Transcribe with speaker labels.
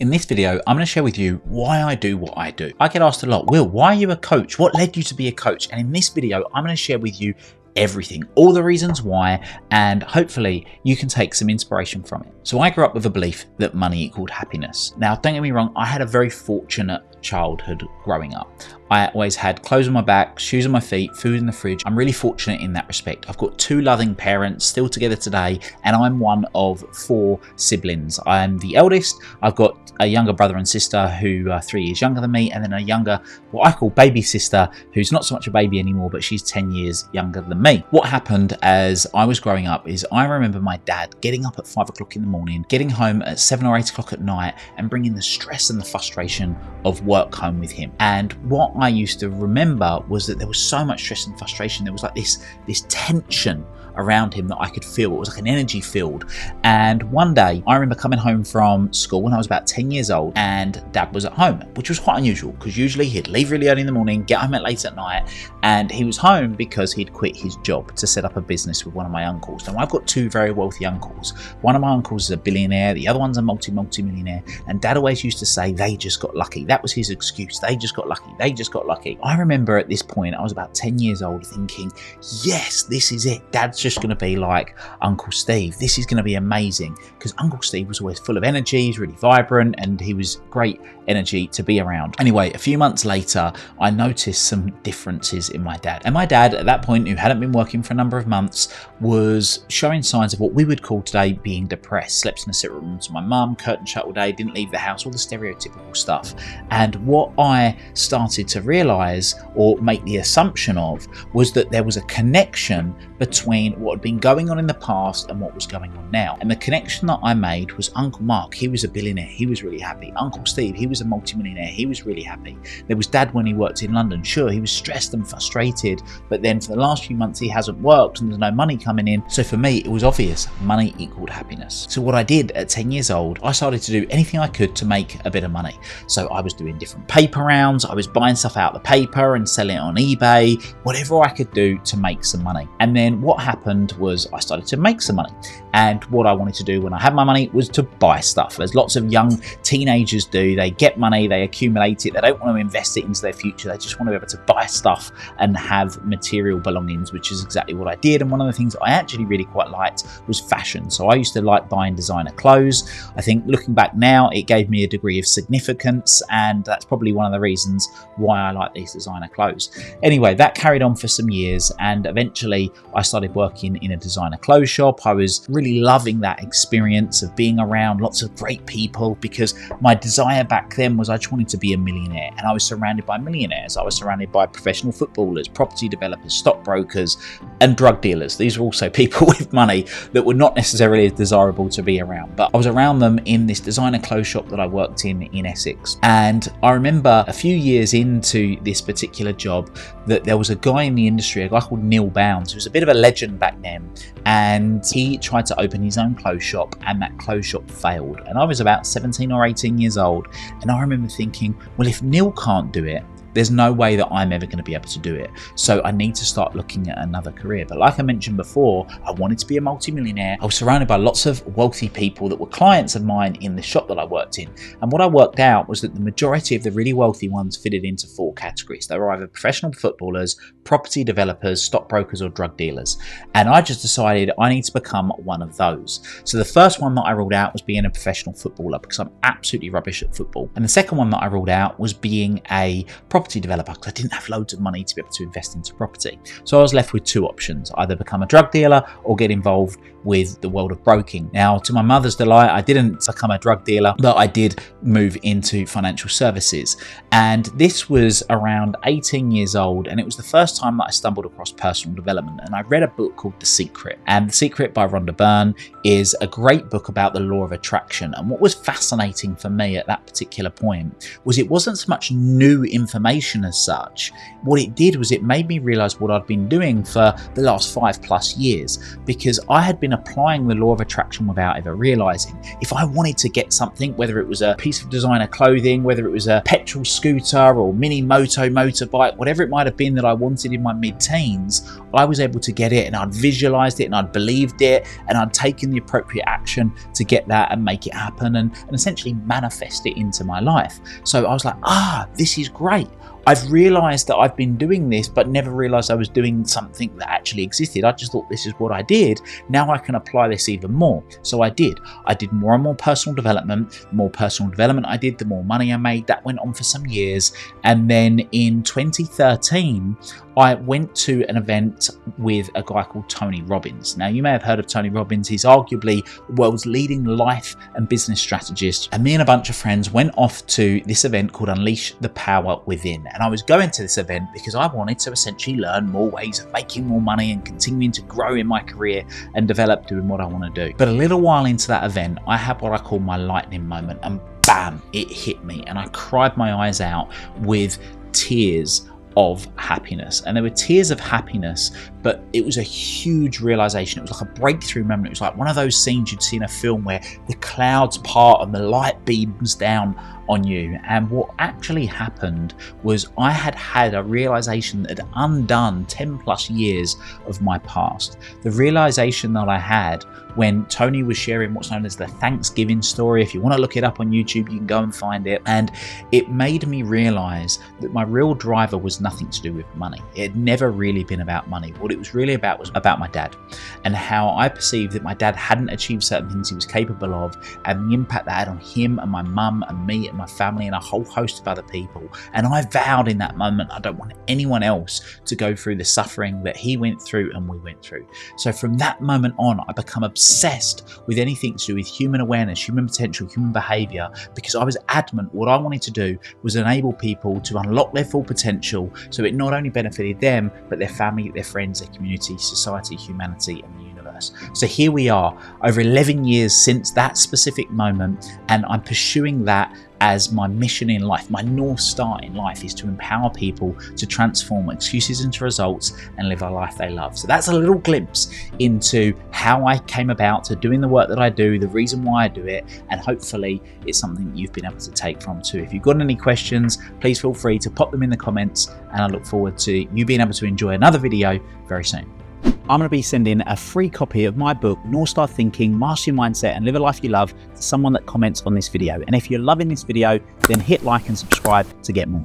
Speaker 1: In this video, I'm going to share with you why I do what I do. I get asked a lot, Will, why are you a coach? What led you to be a coach? And in this video, I'm going to share with you everything, all the reasons why, and hopefully you can take some inspiration from it. So I grew up with a belief that money equaled happiness. Now, don't get me wrong, I had a very fortunate childhood growing up. I always had clothes on my back, shoes on my feet, food in the fridge. I'm really fortunate in that respect. I've got two loving parents still together today, and I'm one of four siblings. I'm the eldest. I've got a younger brother and sister who are 3 years younger than me, and then a younger, what I call baby sister, who's not so much a baby anymore, but she's 10 years younger than me. What happened as I was growing up is I remember my dad getting up at 5 o'clock in the morning, getting home at 7 or 8 o'clock at night, and bringing the stress and the frustration of work home with him. And what I used to remember was that there was so much stress and frustration. There was like this tension around him that I could feel. It was like an energy field. And one day I remember coming home from school when I was about 10 years old, and Dad was at home, which was quite unusual because usually he'd leave really early in the morning, get home at late at night, and he was home because he'd quit his job to set up a business with one of my uncles. Now I've got two very wealthy uncles. One of my uncles is a billionaire, the other one's a multi-millionaire, and Dad always used to say they just got lucky. That was his excuse. They just got lucky. They just got lucky. I remember at this point, I was about 10 years old thinking, yes, this is it. Dad's just going to be like Uncle Steve. This is going to be amazing, because Uncle Steve was always full of energy. He's really vibrant and he was great energy to be around. Anyway, a few months later, I noticed some differences in my dad. And my dad at that point, who hadn't been working for a number of months, was showing signs of what we would call today being depressed. Slept in a separate room to my mum, curtain shut all day, didn't leave the house, all the stereotypical stuff. And what I started to realize or make the assumption of was that there was a connection between what had been going on in the past and what was going on now. And the connection that I made was Uncle Mark, he was a billionaire, he was really happy. Uncle Steve, he was a multimillionaire, he was really happy. There was Dad when he worked in London. Sure, he was stressed and frustrated, but then for the last few months he hasn't worked and there's no money coming in. So for me, it was obvious money equaled happiness. So what I did at 10 years old, I started to do anything I could to make a bit of money. So I was doing different paper rounds, I was buying stuff out of the paper and selling it on eBay, whatever I could do to make some money. And then what happened was I started to make some money. And what I wanted to do when I had my money was to buy stuff, as lots of young teenagers do. They get money, they accumulate it, they don't want to invest it into their future, they just want to be able to buy stuff and have material belongings, which is exactly what I did. And one of the things I actually really quite liked was fashion. So I used to like buying designer clothes. I think looking back now, it gave me a degree of significance, and that's probably one of the reasons why I like these designer clothes. Anyway, that carried on for some years, and eventually I started working in a designer clothes shop. I was really loving that experience of being around lots of great people, because my desire back then was I just wanted to be a millionaire, and I was surrounded by millionaires. I was surrounded by professional footballers, property developers, stockbrokers, and drug dealers. These were also people with money that were not necessarily as desirable to be around, but I was around them in this designer clothes shop that I worked in Essex. And I remember a few years into this particular job that there was a guy in the industry, a guy called Neil Bounds, who was a bit of a legend back then, and he tried to open his own clothes shop, and that clothes shop failed. And I was about 17 or 18 years old, and I remember thinking, well, if Neil can't do it, there's no way that I'm ever going to be able to do it. So I need to start looking at another career. But like I mentioned before, I wanted to be a multimillionaire. I was surrounded by lots of wealthy people that were clients of mine in the shop that I worked in. And what I worked out was that the majority of the really wealthy ones fitted into four categories. They were either professional footballers, property developers, stockbrokers, or drug dealers. And I just decided I need to become one of those. So the first one that I ruled out was being a professional footballer, because I'm absolutely rubbish at football. And the second one that I ruled out was being a property developer, because I didn't have loads of money to be able to invest into property. So I was left with two options: either become a drug dealer or get involved with the world of broking. Now, to my mother's delight, I didn't become a drug dealer, but I did move into financial services. And this was around 18 years old, and it was the first time that I stumbled across personal development. And I read a book called The Secret. And The Secret by Rhonda Byrne is a great book about the law of attraction. And what was fascinating for me at that particular point was it wasn't so much new information transformation as such, what it did was it made me realize what I'd been doing for the last 5+ years, because I had been applying the law of attraction without ever realizing. If I wanted to get something, whether it was a piece of designer clothing, whether it was a petrol scooter or mini motorbike, whatever it might have been that I wanted in my mid-teens, I was able to get it, and I'd visualized it, and I'd believed it, and I'd taken the appropriate action to get that and make it happen, and essentially manifest it into my life. So I was like, this is great. I've realized that I've been doing this, but never realized I was doing something that actually existed. I just thought this is what I did. Now I can apply this even more. So I did more and more personal development. The more personal development I did, the more money I made. That went on for some years. And then in 2013, I went to an event with a guy called Tony Robbins. Now, you may have heard of Tony Robbins. He's arguably the world's leading life and business strategist. And me and a bunch of friends went off to this event called Unleash the Power Within. And I was going to this event because I wanted to essentially learn more ways of making more money and continuing to grow in my career and develop doing what I want to do. But a little while into that event, I had what I call my lightning moment, and bam, it hit me. And I cried my eyes out with tears of happiness. And there were tears of happiness, but it was a huge realization. It was like a breakthrough moment. It was like one of those scenes you'd see in a film where the clouds part and the light beams down on you. And what actually happened was I had a realization that had undone 10+ years of my past. The realization that I had when Tony was sharing what's known as the Thanksgiving story. If you want to look it up on YouTube, you can go and find it. And it made me realize that my real driver was nothing to do with money. It had never really been about money. What it was really about was about my dad, and how I perceived that my dad hadn't achieved certain things he was capable of, and the impact that had on him and my mum and me and my family and a whole host of other people. And I vowed in that moment, I don't want anyone else to go through the suffering that he went through and we went through. So from that moment on, I become obsessed with anything to do with human awareness, human potential, human behavior, because I was adamant what I wanted to do was enable people to unlock their full potential, so it not only benefited them, but their family, their friends, their community, society, humanity, and the universe. So here we are, over 11 years since that specific moment, and I'm pursuing that as my mission in life. My North Star in life is to empower people to transform excuses into results and live a life they love. So that's a little glimpse into how I came about to doing the work that I do, the reason why I do it, and hopefully it's something that you've been able to take from too. If you've got any questions, please feel free to pop them in the comments, and I look forward to you being able to enjoy another video very soon. I'm going to be sending a free copy of my book, North Star Thinking, Master Your Mindset and Live a Life You Love, to someone that comments on this video. And if you're loving this video, then hit like and subscribe to get more.